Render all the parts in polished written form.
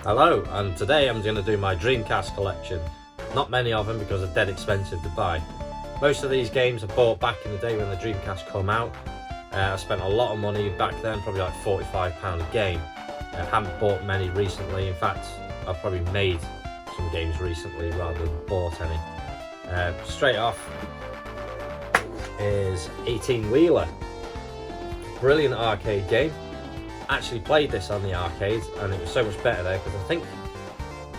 Hello, and today I'm going to do my Dreamcast collection. Not many of them because they're dead expensive to buy. Most of these games I bought back in the day when the Dreamcast come out. I spent a lot of money back then, probably like £45 a game. I haven't bought many recently. In fact, I've probably made some games recently rather than bought any. Straight off is 18 Wheeler. Brilliant arcade game. Actually played this on the arcade and it was so much better there because I think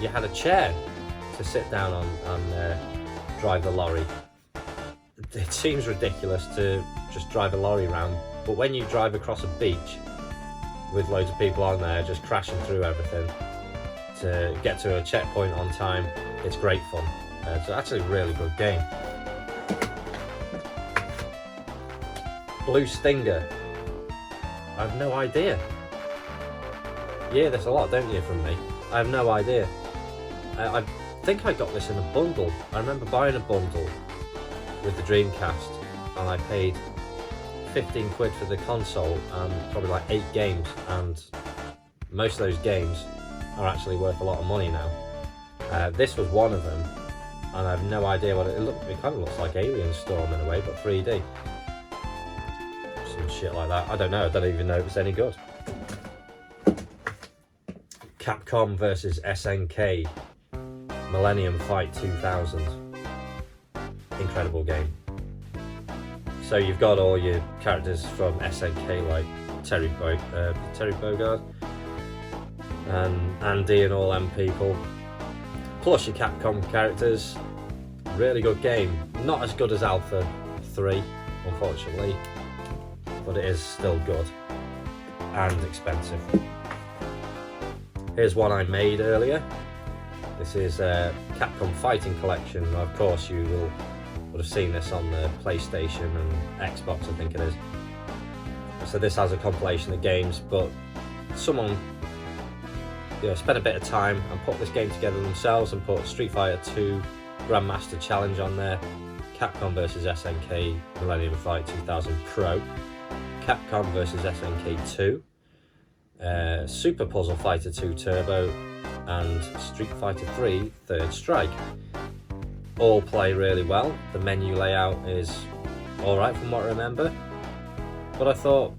you had a chair to sit down on and drive the lorry. It seems ridiculous to just drive a lorry around, but when you drive across a beach with loads of people on there just crashing through everything to get to a checkpoint on time, it's great fun. It's actually a really good game. Blue Stinger. I have no idea. You hear this a lot, don't you, from me? I have no idea. I think I got this in a bundle. I remember buying a bundle with the Dreamcast and I paid 15 quid for the console and probably like 8 games, and most of those games are actually worth a lot of money now. This was one of them and I have no idea what it looked. It kind of looks like Alien Storm in a way, but 3D. Some shit like that. I don't know. I don't even know if it's any good. Capcom versus SNK Millennium Fight 2000. Incredible game. So you've got all your characters from SNK like Terry Bogard and Andy and all them people, plus your Capcom characters. Really good game. Not as good as Alpha 3, unfortunately, but it is still good and expensive. Here's one I made earlier. This is Capcom Fighting Collection. Of course you would have seen this on the PlayStation and Xbox, I think it is. So this has a compilation of games, but someone spent a bit of time and put this game together themselves and put Street Fighter 2 Grandmaster Challenge on there, Capcom vs SNK Millennium Fight 2000 Pro, Capcom vs SNK 2, Super Puzzle Fighter 2 Turbo, and Street Fighter 3 Third Strike. All play really well. The menu layout is alright from what I remember, but I thought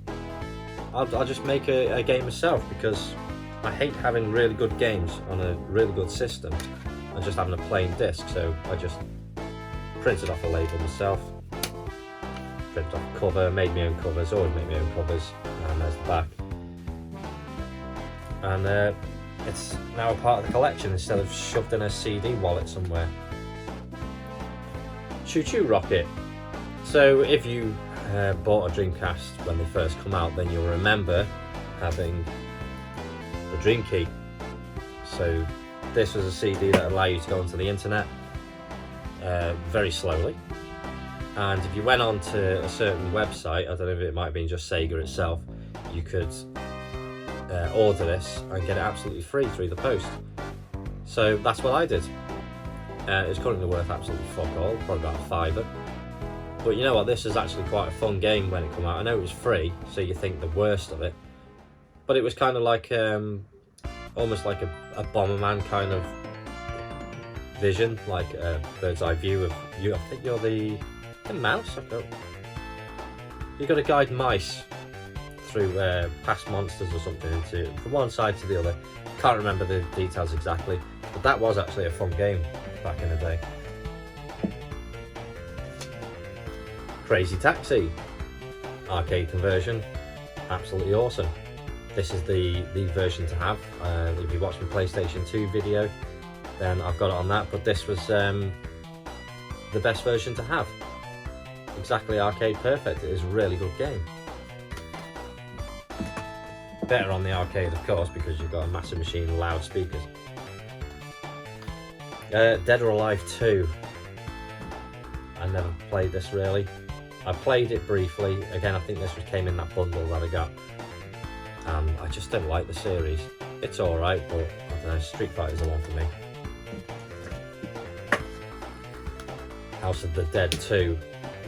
I'll just make a game myself because I hate having really good games on a really good system and just having a plain disc, so I just printed off a label myself, printed off a cover, made my own covers, always make my own covers, and there's the back. And it's now a part of the collection instead of shoved in a CD wallet somewhere. Choo Choo Rocket. So if you bought a Dreamcast when they first come out, then you'll remember having the Dream Key. So this was a CD that allowed you to go onto the internet very slowly, and if you went on to a certain website, I don't know if it might have been just Sega itself, you could order this and get it absolutely free through the post. So that's what I did. It's currently worth absolutely fuck all, probably about a £5. But you know what, this is actually quite a fun game when it came out. I know it was free, so you think the worst of it, but it was kind of like almost like a Bomberman kind of vision, like a bird's eye view of you. I think you're the mouse. You got to guide mice through past monsters or something from one side to the other. Can't remember the details exactly, but that was actually a fun game back in the day. Crazy Taxi arcade conversion, absolutely awesome. This is the version to have. If you watch my PlayStation 2 video, then I've got it on that, but this was the best version to have. Exactly arcade perfect. It is a really good game. Better on the arcade, of course, because you've got a massive machine and loudspeakers. Dead or Alive 2. I never played this really. I played it briefly. Again, I think this came in that bundle that I got. I just don't like the series. It's alright, but I don't know, Street Fighter's the one for me. House of the Dead 2.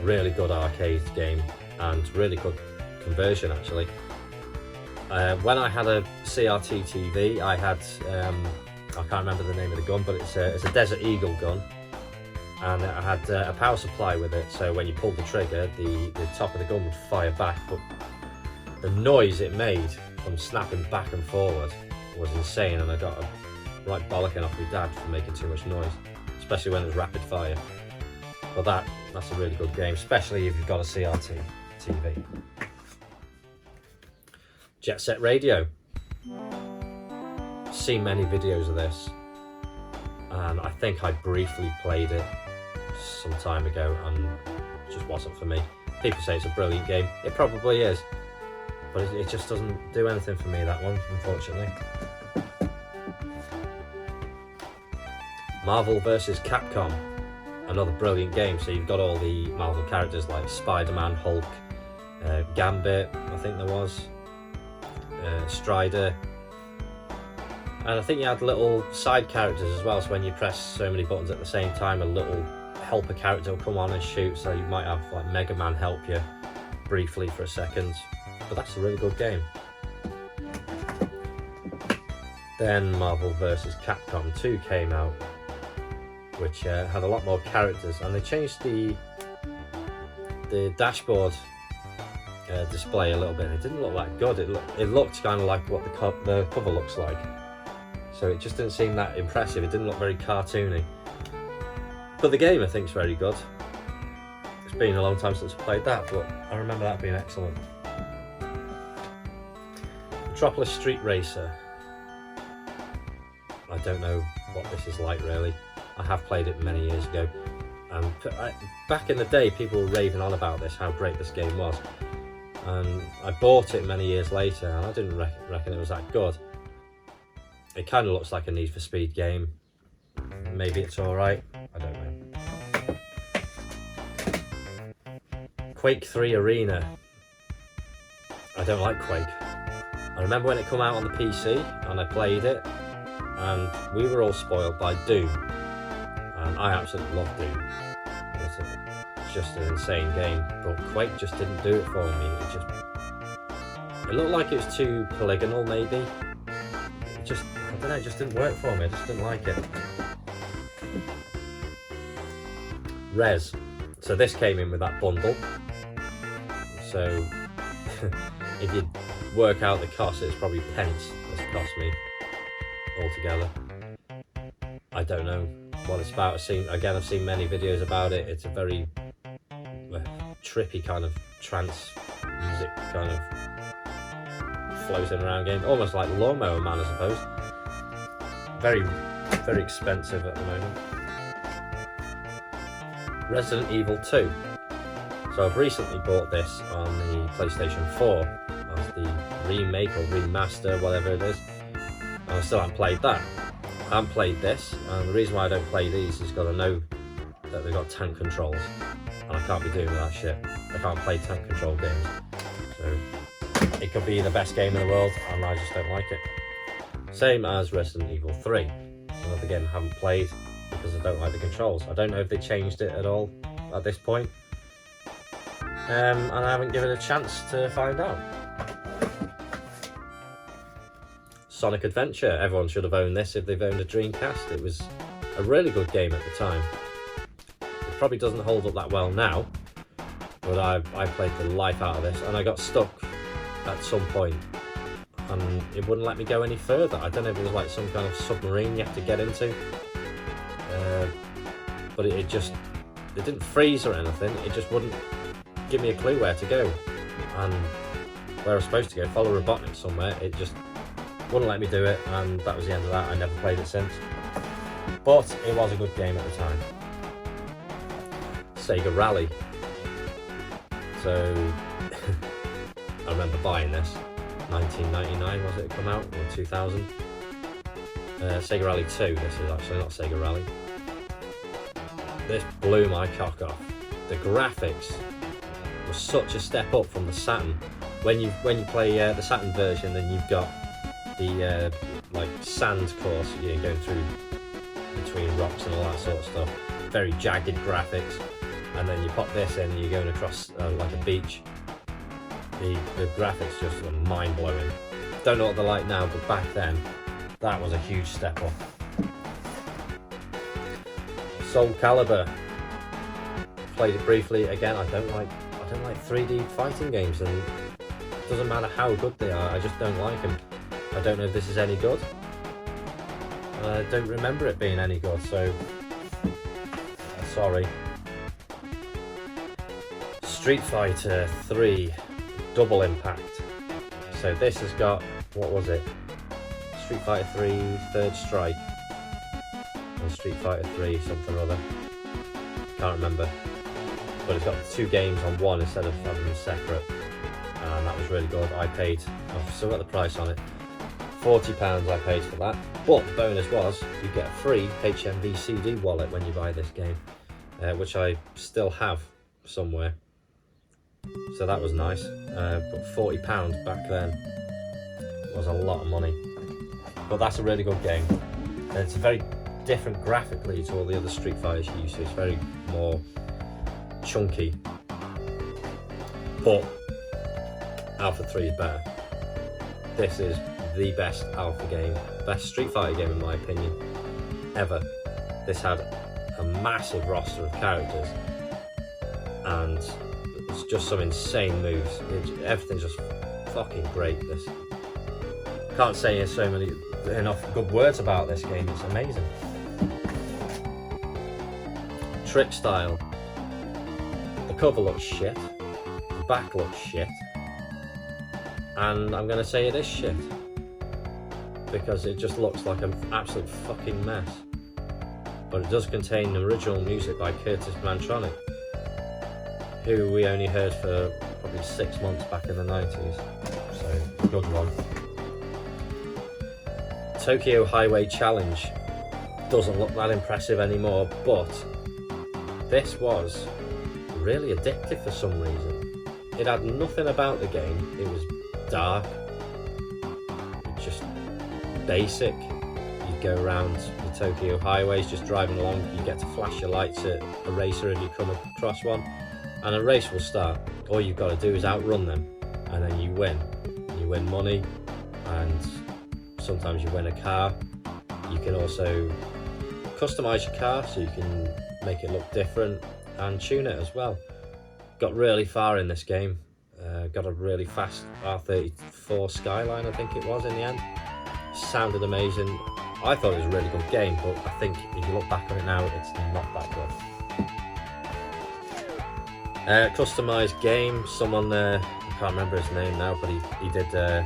Really good arcade game and really good conversion actually. When I had a CRT TV, I had, I can't remember the name of the gun, but it's a Desert Eagle gun. And it had a power supply with it, so when you pulled the trigger, the top of the gun would fire back, but the noise it made from snapping back and forward was insane, and I got a right bollocking off my dad for making too much noise, especially when it was rapid fire. But that's a really good game, especially if you've got a CRT TV. Jet Set Radio. Seen many videos of this, and I think I briefly played it some time ago, and it just wasn't for me. People say it's a brilliant game. It probably is, but it just doesn't do anything for me, that one, unfortunately. Marvel vs. Capcom, another brilliant game. So you've got all the Marvel characters like Spider-Man, Hulk, Gambit, I think there was, Strider, and I think you had little side characters as well, so when you press so many buttons at the same time, a little helper character will come on and shoot, so you might have like Mega Man help you briefly for a second, but that's a really good game. Then Marvel vs. Capcom 2 came out, which had a lot more characters, and they changed the dashboard display a little bit. It didn't look that good. It looked kind of like what the cover looks like, so it just didn't seem that impressive. It didn't look very cartoony, but the game I think is very good. It's been a long time since I played that, but I remember that being excellent. Metropolis Street Racer. I don't know what this is like really. I have played it many years ago, and back in the day people were raving on about this, how great this game was, and I bought it many years later and I didn't reckon it was that good. It kind of looks like a Need for Speed game. Maybe it's alright, I don't know. Quake 3 Arena. I don't like Quake. I remember when it came out on the PC and I played it, and we were all spoiled by Doom, and I absolutely love Doom. It's just an insane game, but Quake just didn't do it for me. It looked like it was too polygonal maybe. I don't know, it just didn't work for me. I just didn't like it. Res. So this came in with that bundle. So if you work out the cost, it's probably pence that's cost me altogether. I don't know what it's about. I've seen many videos about it. It's a very trippy kind of trance music kind of floating around game, almost like Lawnmower Man I suppose. Very, very expensive at the moment. Resident Evil 2. So I've recently bought this on the PlayStation 4 as the remake or remaster, whatever it is, and I still haven't played that. I haven't played this, and the reason why I don't play these is because I know that they've got tank controls, and I can't be doing that shit. I can't play tank control games. So it could be the best game in the world, and I just don't like it. Same as Resident Evil 3, another game I haven't played because I don't like the controls. I don't know if they changed it at all at this point, and I haven't given it a chance to find out. Sonic Adventure. Everyone should have owned this if they've owned a Dreamcast. It was a really good game at the time. It probably doesn't hold up that well now, but I played the life out of this, and I got stuck at some point and it wouldn't let me go any further. I don't know if it was like some kind of submarine you have to get into, but it didn't freeze or anything. It just wouldn't give me a clue where to go, and where I was supposed to go, follow Robotnik somewhere, it just wouldn't let me do it, and that was the end of that. I never played it since, but it was a good game at the time. Sega Rally. So I remember buying this, 1999 was it come out, or 2000? Sega Rally 2, this is actually, not Sega Rally. This blew my cock off. The graphics was such a step up from the Saturn. When you play the Saturn version, then you've got the like sand course, going through between rocks and all that sort of stuff. Very jagged graphics. And then you pop this in and you're going across like a beach. The graphics just are mind-blowing. Don't know what they're like now, but back then, that was a huge step up. Soul Calibur. Played it briefly. Again, I don't like 3D fighting games, and it doesn't matter how good they are, I just don't like them. I don't know if this is any good. I don't remember it being any good, so sorry. Street Fighter 3 Double Impact. So this has got, what was it? Street Fighter 3 Third Strike. And Street Fighter 3 something or other. Can't remember. But it's got 2 games on one instead of having them separate. And that was really good. I've still got the price on it. £40 I paid for that. But the bonus was, you get a free HMV CD wallet when you buy this game. Which I still have somewhere. So that was nice. But £40 back then was a lot of money. But that's a really good game. And it's very different graphically to all the other Street Fighters you use to. It's very more chunky. But Alpha 3 is better. This is the best Alpha game, best Street Fighter game in my opinion, ever. This had a massive roster of characters and it's just some insane moves. Everything's just fucking great. This, can't say enough good words about this game. It's amazing. Trick style. The cover looks shit. The back looks shit. And I'm going to say it is shit. Because it just looks like an absolute fucking mess. But it does contain original music by Curtis Mantronic, who we only heard for probably 6 months back in the 90s. So, good one. Tokyo Highway Challenge doesn't look that impressive anymore, but this was really addictive for some reason. It had nothing about the game. It was dark, just basic. You go around the Tokyo highways just driving along. You get to flash your lights at a racer if you come across one, and a race will start. All you've got to do is outrun them, and then you win. You win money, and sometimes you win a car. You can also customize your car so you can make it look different and tune it as well. Got really far in this game. Got a really fast R34 Skyline, I think it was, in the end. Sounded amazing. I thought it was a really good game, but I think if you look back on it now, it's not that good. Customized game. Someone, I can't remember his name now, but he did the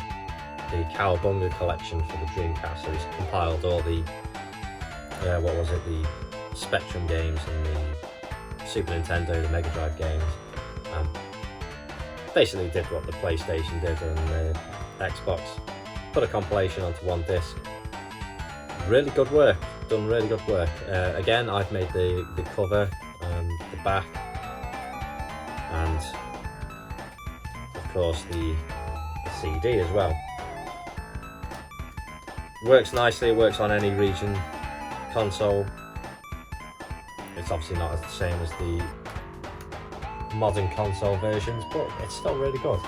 Cowabunga collection for the Dreamcast, so he's compiled all the, the Spectrum games and the Super Nintendo, the Mega Drive games. Basically did what the PlayStation did and the Xbox. Put a compilation onto one disc. Really good work. Done really good work. Again, I've made the cover, the back, and of course the CD as well. Works nicely. It works on any region console. It's obviously not the same as the modern console versions, but it's still really good.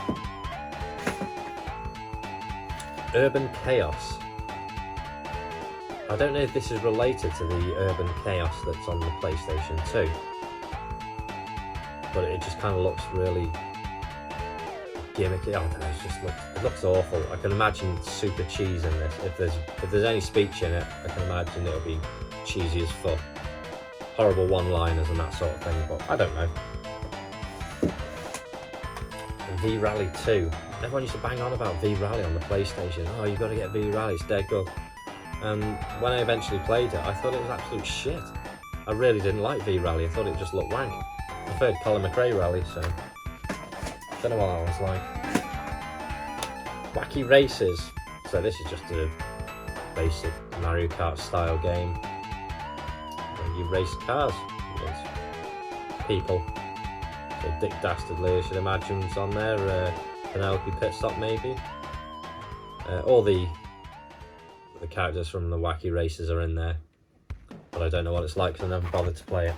Urban Chaos. I don't know if this is related to the Urban Chaos that's on the PlayStation 2, but it just kind of looks really gimmicky. I don't know, it looks awful. I can imagine super cheese in this. If there's any speech in it, I can imagine it'll be cheesy as fuck. Horrible one-liners and that sort of thing, but I don't know. V-Rally 2. Everyone used to bang on about V-Rally on the PlayStation. Oh, you've got to get V-Rally, it's dead good. And when I eventually played it, I thought it was absolute shit. I really didn't like V-Rally. I thought it just looked wank. I preferred Colin McRae Rally, so don't know what that was like. Wacky Races. So this is just a basic Mario Kart style game where you race cars against people. So Dick Dastardly, I should imagine, is on there. Penelope Pitstop, maybe. All the characters from the Wacky Races are in there, but I don't know what it's like because I never bothered to play it.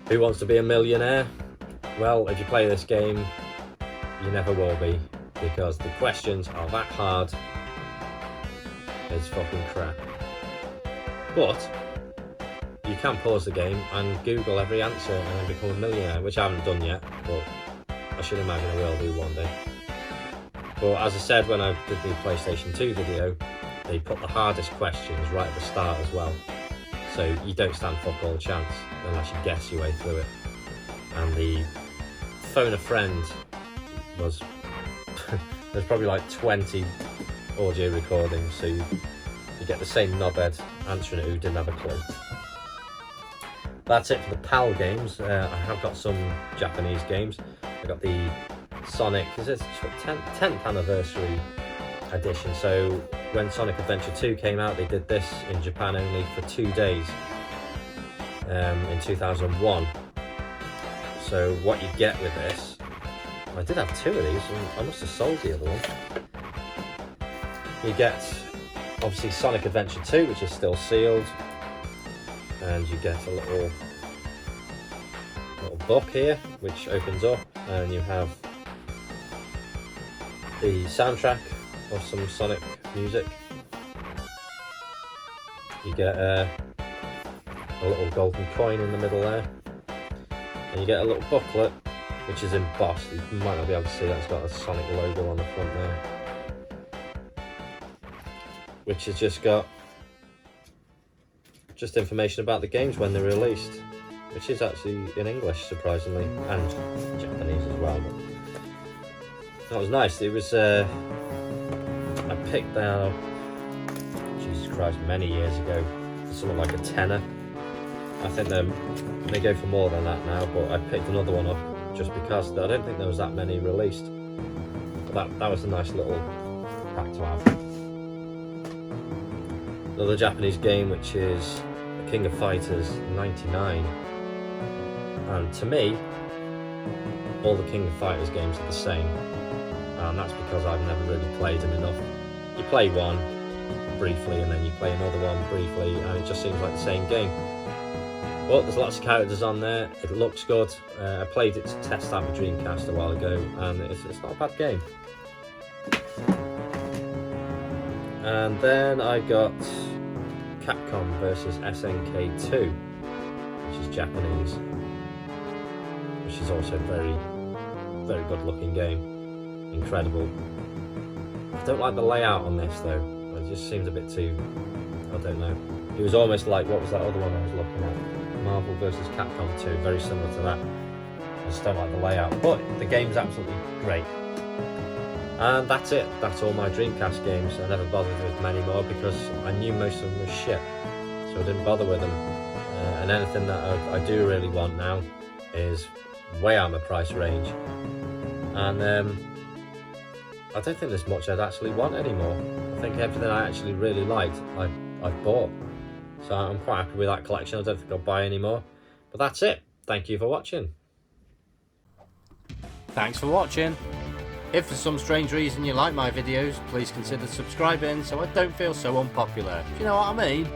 Who Wants to Be a Millionaire? Well, if you play this game, you never will be, because the questions are that hard. It's fucking crap. But you can pause the game and Google every answer and then become a millionaire, which I haven't done yet, but I should imagine I will do one day. But as I said when I did the PlayStation 2 video, they put the hardest questions right at the start as well. So you don't stand fuck all chance unless you guess your way through it. And the phone a friend was there's probably like 20 audio recordings, so you get the same knobhead answering it who didn't have a clue. That's it for the PAL games. I have got some Japanese games. I got the Sonic, is it 10th anniversary edition. So when Sonic Adventure 2 came out, they did this in Japan only for 2 days in 2001. So what you get with this, I did have 2 of these, and I must have sold the other one. You get obviously Sonic Adventure 2, which is still sealed, and you get a little book here which opens up, and you have the soundtrack of some Sonic music. You get a little golden coin in the middle there, and you get a little booklet which is embossed. You might not be able to see that, it's got a Sonic logo on the front there, which has just got information about the games when they're released, which is actually in English surprisingly, and Japanese as well. But that was nice. It was I picked out, Jesus Christ, many years ago for something like a tenner. I think they go for more than that now, but I picked another one up just because I don't think there was that many released. But that was a nice little pack to have. Another Japanese game, which is King of Fighters 99, and to me all the King of Fighters games are the same, and that's because I've never really played them enough. You play one briefly and then you play another one briefly, and it just seems like the same game. But there's lots of characters on there, it looks good. I played it to test out my Dreamcast a while ago, and it's not a bad game. And then I got Capcom versus SNK2, which is Japanese, which is also very, very good looking game. Incredible. I don't like the layout on this though. It just seems a bit too, I don't know. It was almost like, what was that other one I was looking at? Marvel versus Capcom 2, very similar to that. I just don't like the layout, but the game's absolutely great. And that's it. That's all my Dreamcast games. I never bothered with many more because I knew most of them were shit, so I didn't bother with them. And anything that I do really want now is way out of my price range. And I don't think there's much I'd actually want anymore. I think everything I actually really liked, I've bought. So I'm quite happy with that collection. I don't think I'll buy any more. But that's it. Thank you for watching. Thanks for watching. If for some strange reason you like my videos, please consider subscribing so I don't feel so unpopular. Do you know what I mean?